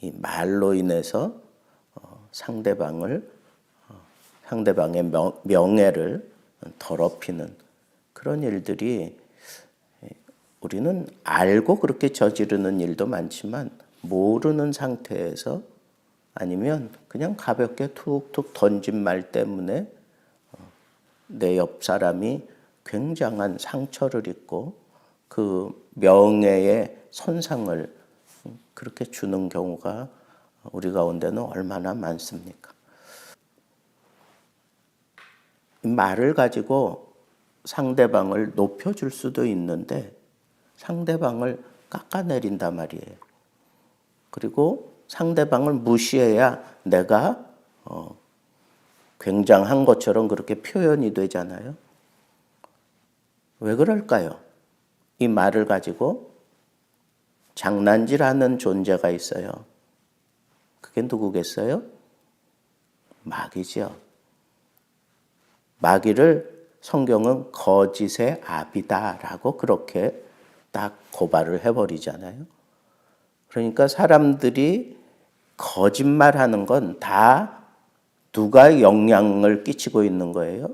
이 말로 인해서 상대방의 명예를 더럽히는 그런 일들이 우리는 알고 그렇게 저지르는 일도 많지만 모르는 상태에서 아니면 그냥 가볍게 툭툭 던진 말 때문에 내 옆 사람이 굉장한 상처를 입고 그 명예의 손상을 그렇게 주는 경우가 우리 가운데는 얼마나 많습니까? 말을 가지고 상대방을 높여줄 수도 있는데 상대방을 깎아내린단 말이에요. 그리고 상대방을 무시해야 내가 굉장한 것처럼 그렇게 표현이 되잖아요. 왜 그럴까요? 이 말을 가지고 장난질하는 존재가 있어요. 그게 누구겠어요? 마귀죠. 마귀를 성경은 거짓의 아비다라고 그렇게 딱 고발을 해버리잖아요. 그러니까 사람들이 거짓말하는 건 다 누가 영향을 끼치고 있는 거예요?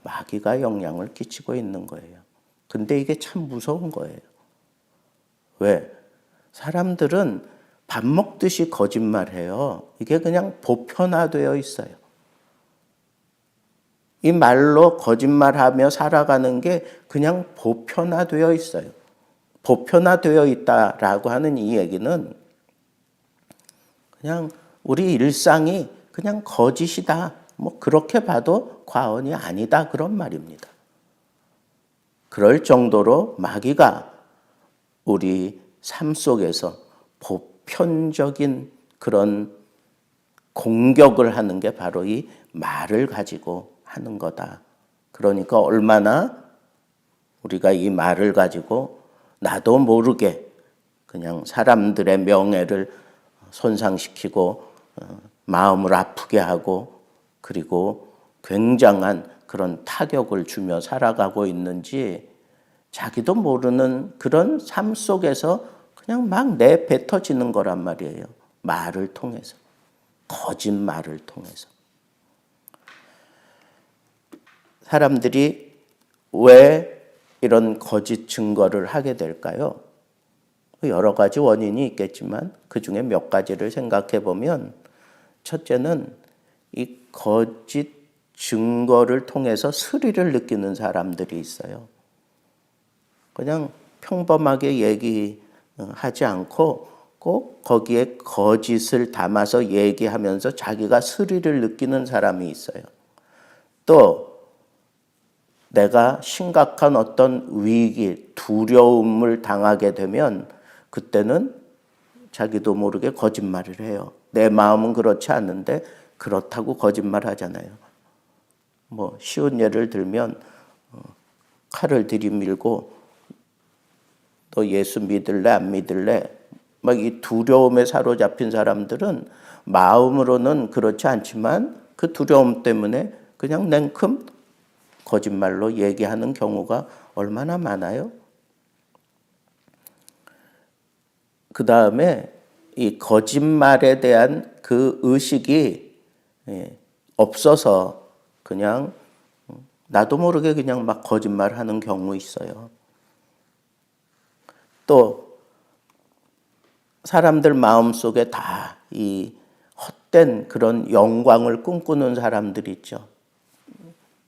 마귀가 영향을 끼치고 있는 거예요. 근데 이게 참 무서운 거예요. 왜? 사람들은 밥 먹듯이 거짓말해요. 이게 그냥 보편화되어 있어요. 이 말로 거짓말하며 살아가는 게 그냥 보편화되어 있어요. 보편화되어 있다라고 하는 이 얘기는 그냥 우리 일상이 그냥 거짓이다. 뭐 그렇게 봐도 과언이 아니다. 그런 말입니다. 그럴 정도로 마귀가 우리 삶 속에서 보편적인 그런 공격을 하는 게 바로 이 말을 가지고 하는 거다. 그러니까 얼마나 우리가 이 말을 가지고 나도 모르게 그냥 사람들의 명예를 손상시키고 마음을 아프게 하고 그리고 굉장한 그런 타격을 주며 살아가고 있는지 자기도 모르는 그런 삶 속에서 그냥 막 내뱉어지는 거란 말이에요. 말을 통해서. 거짓말을 통해서. 사람들이 왜 이런 거짓 증거를 하게 될까요? 여러 가지 원인이 있겠지만 그중에 몇 가지를 생각해 보면 첫째는 이 거짓 증거를 통해서 스릴을 느끼는 사람들이 있어요. 그냥 평범하게 얘기하지 않고 꼭 거기에 거짓을 담아서 얘기하면서 자기가 스릴을 느끼는 사람이 있어요. 또 내가 심각한 어떤 위기, 두려움을 당하게 되면 그때는 자기도 모르게 거짓말을 해요. 내 마음은 그렇지 않는데 그렇다고 거짓말 하잖아요. 뭐 쉬운 예를 들면 칼을 들이밀고 너 예수 믿을래 안 믿을래? 막 이 두려움에 사로잡힌 사람들은 마음으로는 그렇지 않지만 그 두려움 때문에 그냥 냉큼 거짓말로 얘기하는 경우가 얼마나 많아요? 그 다음에 이 거짓말에 대한 그 의식이 없어서 그냥 나도 모르게 그냥 막 거짓말하는 경우 있어요. 또 사람들 마음속에 다 이 헛된 그런 영광을 꿈꾸는 사람들 있죠.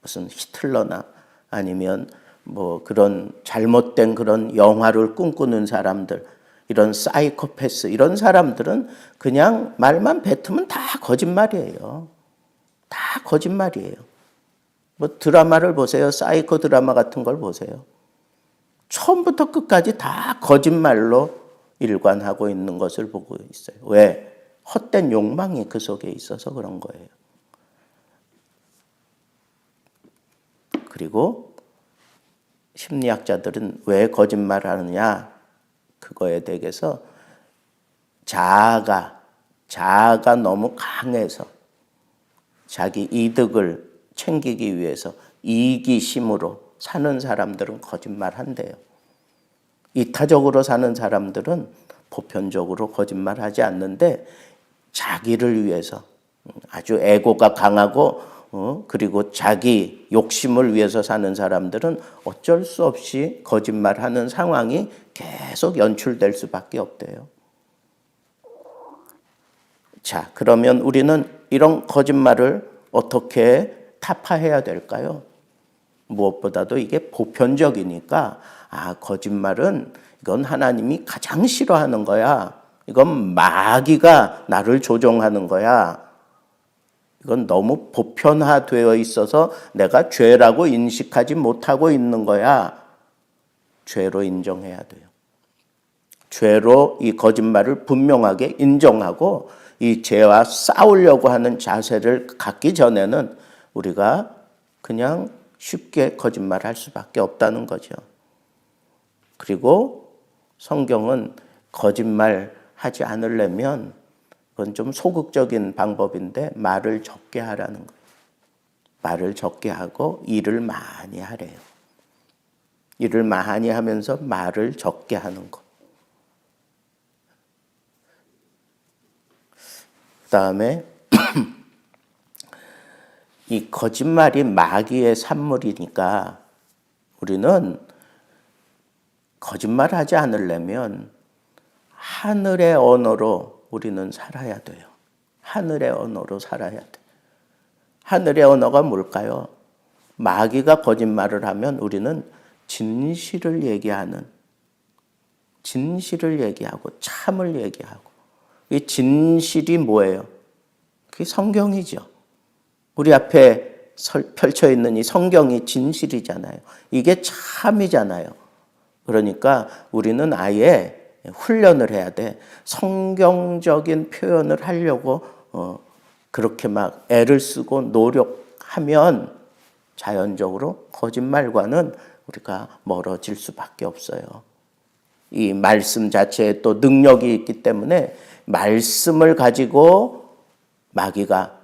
무슨 히틀러나 아니면 뭐 그런 잘못된 그런 영화를 꿈꾸는 사람들, 이런 사이코패스 이런 사람들은 그냥 말만 뱉으면 다 거짓말이에요. 다 거짓말이에요. 뭐 드라마를 보세요. 사이코 드라마 같은 걸 보세요. 처음부터 끝까지 다 거짓말로 일관하고 있는 것을 보고 있어요. 왜? 헛된 욕망이 그 속에 있어서 그런 거예요. 그리고 심리학자들은 왜 거짓말하느냐? 그거에 대해서 자아가 너무 강해서 자기 이득을 챙기기 위해서 이기심으로 사는 사람들은 거짓말한대요. 이타적으로 사는 사람들은 보편적으로 거짓말하지 않는데 자기를 위해서 아주 에고가 강하고 그리고 자기 욕심을 위해서 사는 사람들은 어쩔 수 없이 거짓말하는 상황이 계속 연출될 수밖에 없대요. 자, 그러면 우리는 이런 거짓말을 어떻게 타파해야 될까요? 무엇보다도 이게 보편적이니까 거짓말은 이건 하나님이 가장 싫어하는 거야. 이건 마귀가 나를 조종하는 거야. 이건 너무 보편화되어 있어서 내가 죄라고 인식하지 못하고 있는 거야. 죄로 인정해야 돼요. 죄로 이 거짓말을 분명하게 인정하고 이 죄와 싸우려고 하는 자세를 갖기 전에는 우리가 그냥 쉽게 거짓말할 수밖에 없다는 거죠. 그리고 성경은 거짓말하지 않으려면 그건 좀 소극적인 방법인데 말을 적게 하라는 거예요. 말을 적게 하고 일을 많이 하래요. 일을 많이 하면서 말을 적게 하는 거. 그다음에 이 거짓말이 마귀의 산물이니까 우리는 거짓말하지 않으려면 하늘의 언어로 우리는 살아야 돼요. 하늘의 언어로 살아야 돼. 하늘의 언어가 뭘까요? 마귀가 거짓말을 하면 우리는 진실을 얘기하고 참을 얘기하고. 이 진실이 뭐예요? 그게 성경이죠. 우리 앞에 펼쳐 있는 이 성경이 진실이잖아요. 이게 참이잖아요. 그러니까 우리는 아예 훈련을 해야 돼. 성경적인 표현을 하려고 그렇게 막 애를 쓰고 노력하면 자연적으로 거짓말과는 우리가 멀어질 수밖에 없어요. 이 말씀 자체에 또 능력이 있기 때문에 말씀을 가지고 마귀가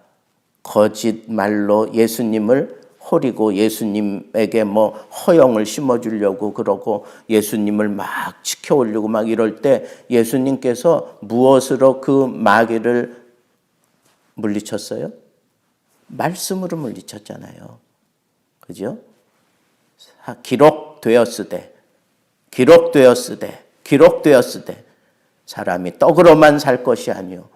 거짓말로 예수님을 호리고 예수님에게 허영을 심어주려고 그러고 예수님을 막 지켜오려고 막 이럴 때 예수님께서 무엇으로 그 마귀를 물리쳤어요? 말씀으로 물리쳤잖아요. 그죠? 기록되었으되 사람이 떡으로만 살 것이 아니요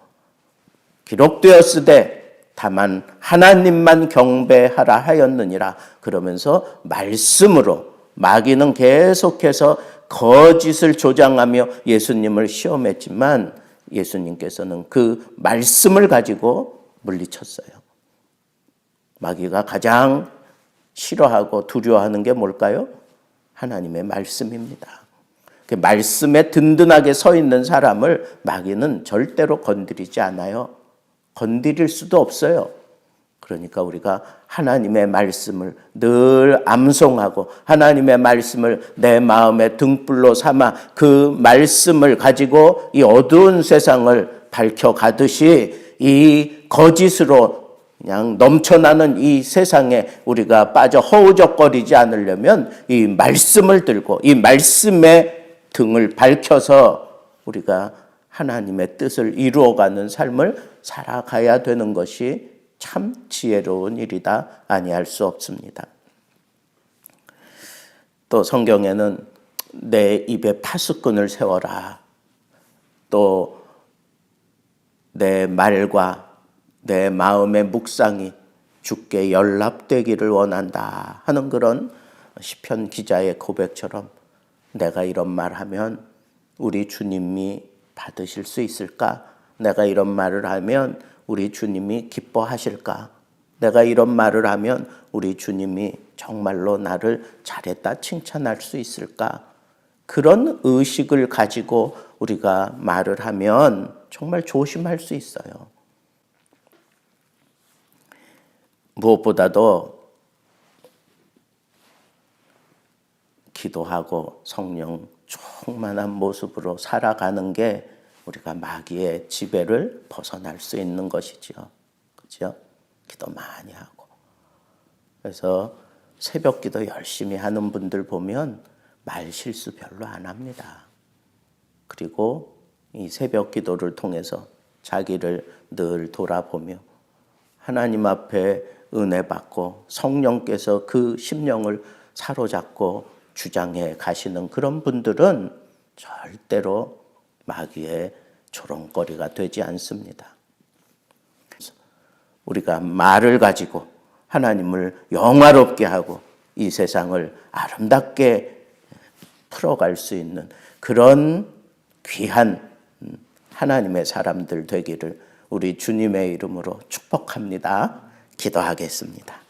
기록되었으되 다만 하나님만 경배하라 하였느니라. 그러면서 말씀으로 마귀는 계속해서 거짓을 조장하며 예수님을 시험했지만 예수님께서는 그 말씀을 가지고 물리쳤어요. 마귀가 가장 싫어하고 두려워하는 게 뭘까요? 하나님의 말씀입니다. 그 말씀에 든든하게 서 있는 사람을 마귀는 절대로 건드리지 않아요. 건드릴 수도 없어요. 그러니까 우리가 하나님의 말씀을 늘 암송하고 하나님의 말씀을 내 마음의 등불로 삼아 그 말씀을 가지고 이 어두운 세상을 밝혀가듯이 이 거짓으로 그냥 넘쳐나는 이 세상에 우리가 빠져 허우적거리지 않으려면 이 말씀을 들고 이 말씀의 등을 밝혀서 우리가 하나님의 뜻을 이루어가는 삶을 살아가야 되는 것이 참 지혜로운 일이다 아니할 수 없습니다. 또 성경에는 내 입에 파수꾼을 세워라. 또 내 말과 내 마음의 묵상이 주께 연락되기를 원한다 하는 그런 시편 기자의 고백처럼 내가 이런 말하면 우리 주님이 받으실 수 있을까? 내가 이런 말을 하면 우리 주님이 기뻐하실까? 내가 이런 말을 하면 우리 주님이 정말로 나를 잘했다 칭찬할 수 있을까? 그런 의식을 가지고 우리가 말을 하면 정말 조심할 수 있어요. 무엇보다도 기도하고 성령 충만한 모습으로 살아가는 게 우리가 마귀의 지배를 벗어날 수 있는 것이죠. 그렇죠? 기도 많이 하고. 그래서 새벽 기도 열심히 하는 분들 보면 말 실수 별로 안 합니다. 그리고 이 새벽 기도를 통해서 자기를 늘 돌아보며 하나님 앞에 은혜 받고 성령께서 그 심령을 사로잡고 주장해 가시는 그런 분들은 절대로 마귀의 조롱거리가 되지 않습니다. 우리가 말을 가지고 하나님을 영화롭게 하고 이 세상을 아름답게 풀어갈 수 있는 그런 귀한 하나님의 사람들 되기를 우리 주님의 이름으로 축복합니다. 기도하겠습니다.